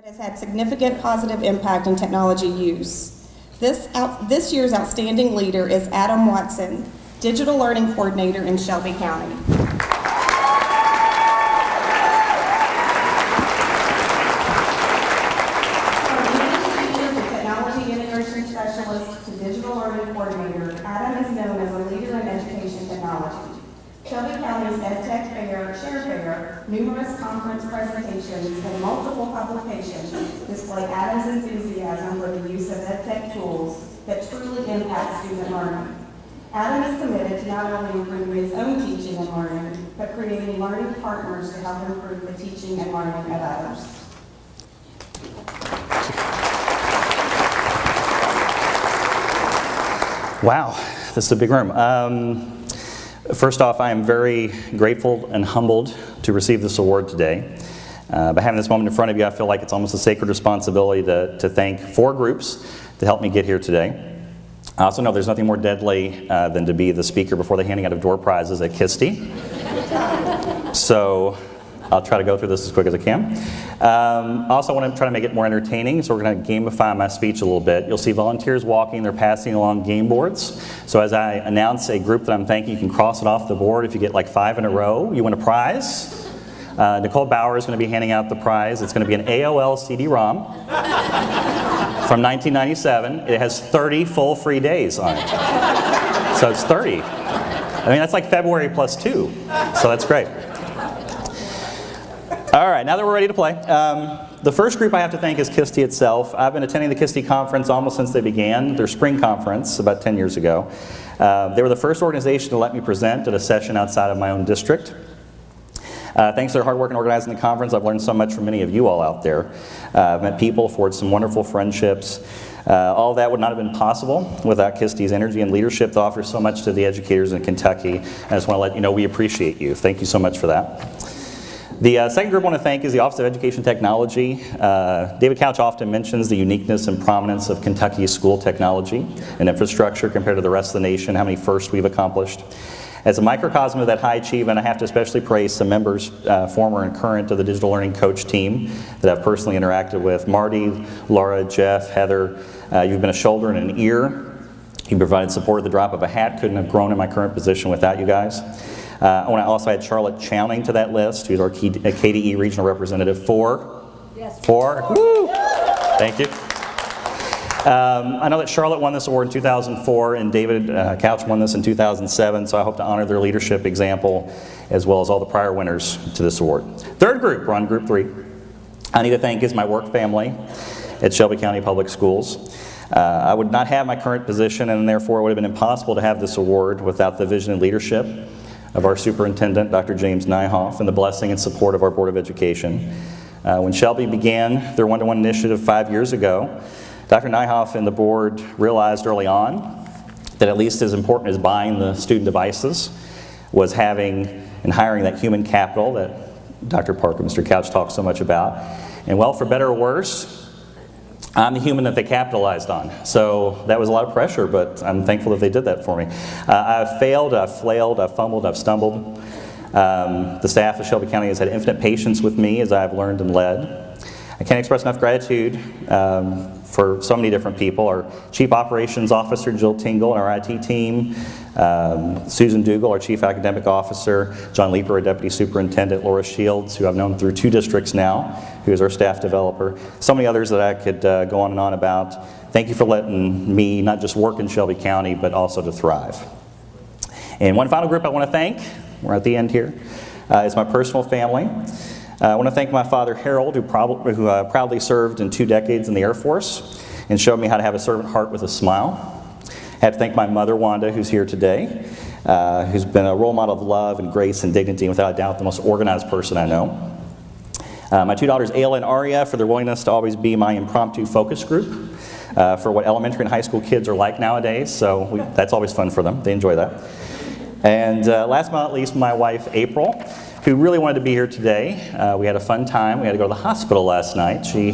that has had significant positive impact in technology use. This year's outstanding leader is Adam Watson, Digital Learning Coordinator in Shelby County. Technology Integration Specialist to Digital Learning Coordinator, Adam is known as a leader in education technology. Shelby County's EdTech Fair, Share Fair, numerous conference presentations, and multiple publications display Adam's enthusiasm for the use of EdTech tools that truly impact student learning. Adam is committed to not only improving his own teaching and learning, but creating learning partners to help improve the teaching and learning of others. Wow, this is a big room. First off, I am very grateful and humbled to receive this award today. By having this moment in front of you, I feel like it's almost a sacred responsibility to thank 4 groups to help me get here today. I also know there's nothing more deadly than to be the speaker before the handing out of door prizes at KySTE. So I'll try to go through this as quick as I can. Also, I want to try to make it more entertaining, so we're going to gamify my speech a little bit. You'll see volunteers walking, they're passing along game boards. So as I announce a group that I'm thanking, you can cross it off the board. If you get like 5 in a row, you win a prize. Nicole Bauer is going to be handing out the prize. It's going to be an AOL CD-ROM from 1997. It has 30 full free days on it. So it's 30. I mean, that's like February plus 2. So that's great. All right, now that we're ready to play, the first group I have to thank is KySTE itself. I've been attending the KySTE conference almost since they began their spring conference about 10 years ago. They were the first organization to let me present at a session outside of my own district. Thanks to their hard work in organizing the conference, I've learned so much from many of you all out there. I've met people, forged some wonderful friendships. All of that would not have been possible without KySTE's energy and leadership that offers so much to the educators in Kentucky. I just want to let you know we appreciate you. Thank you so much for that. The second group I want to thank is the Office of Education Technology. David Couch often mentions the uniqueness and prominence of Kentucky's school technology and infrastructure compared to the rest of the nation, how many firsts we've accomplished. As a microcosm of that high achievement, I have to especially praise some members, former and current, of the digital learning coach team that I've personally interacted with. Marty, Laura, Jeff, Heather, you've been a shoulder and an ear. You provided support at the drop of a hat. Couldn't have grown in my current position without you guys. I want to also add Charlotte Chowning to that list, who's our KDE regional representative for. Yes. For. Woo! Thank you. I know that Charlotte won this award in 2004 and David Couch won this in 2007, so I hope to honor their leadership example as well as all the prior winners to this award. Third group, we're on group 3. I need to thank is my work family at Shelby County Public Schools. I would not have my current position, and therefore it would have been impossible to have this award without the vision and leadership of our superintendent, Dr. James Nyhoff, and the blessing and support of our Board of Education. When Shelby began their one-to-one initiative 5 years ago, Dr. Nyhoff and the board realized early on that at least as important as buying the student devices was having and hiring that human capital that Dr. Parker, Mr. Couch talks so much about. And well, for better or worse, I'm the human that they capitalized on. So that was a lot of pressure, but I'm thankful that they did that for me. I've failed, I've flailed, I've fumbled, I've stumbled. The staff of Shelby County has had infinite patience with me as I've learned and led. I can't express enough gratitude for so many different people. Our Chief Operations Officer, Jill Tingle, and our IT team, Susan Dougal, our Chief Academic Officer, John Leeper, our Deputy Superintendent, Laura Shields, who I've known through 2 districts now, who is our staff developer. So many others that I could go on and on about. Thank you for letting me not just work in Shelby County, but also to thrive. And one final group I want to thank, we're at the end here, is my personal family. I want to thank my father, Harold, who proudly served in 2 decades in the Air Force and showed me how to have a servant heart with a smile. I have to thank my mother, Wanda, who's here today, who's been a role model of love and grace and dignity, and without a doubt the most organized person I know. My 2 daughters, Ayla and Aria, for their willingness to always be my impromptu focus group for what elementary and high school kids are like nowadays, so that's always fun for them. They enjoy that. And last but not least, my wife, April, who really wanted to be here today. We had a fun time. We had to go to the hospital last night. She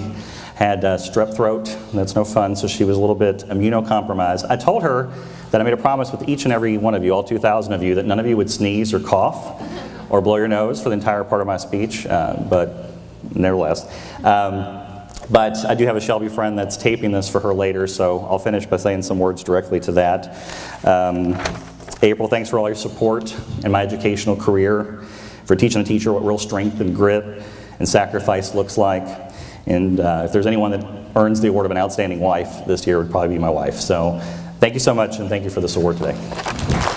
had strep throat, and that's no fun, so she was a little bit immunocompromised. I told her that I made a promise with each and every one of you, all 2,000 of you, that none of you would sneeze or cough or blow your nose for the entire part of my speech, but nevertheless. But I do have a Shelby friend that's taping this for her later, so I'll finish by saying some words directly to that. April, thanks for all your support in my educational career, for teaching the teacher what real strength and grit and sacrifice looks like. And if there's anyone that earns the award of an outstanding wife this year, it would probably be my wife. So thank you so much, and thank you for this award today.